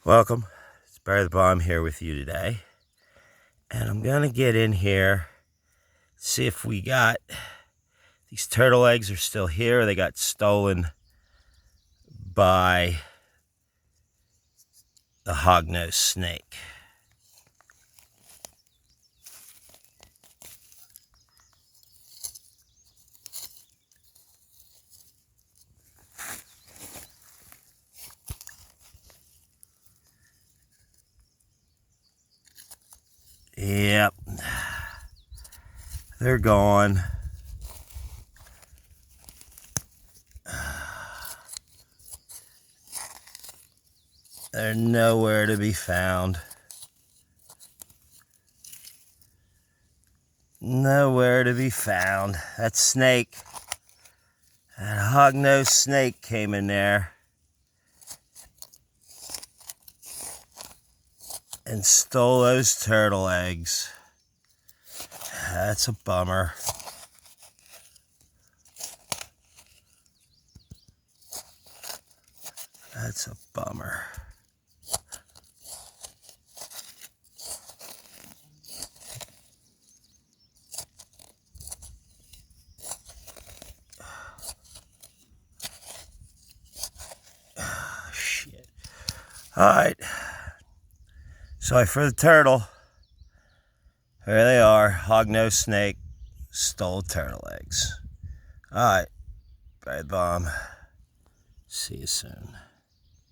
Welcome. It's Barry the Bomb here with you today. And I'm going to get in here, see if we got, these turtle eggs are still here. They got stolen by the hognose snake. Yep. They're gone. They're nowhere to be found. Nowhere to be found. That snake, that hognose snake came in there and stole those turtle eggs. That's a bummer. That's a bummer. Shit. Alright. Sorry for the turtle. There they are. Hognose snake stole turtle eggs. Alright. Bye, Bomb. See you soon.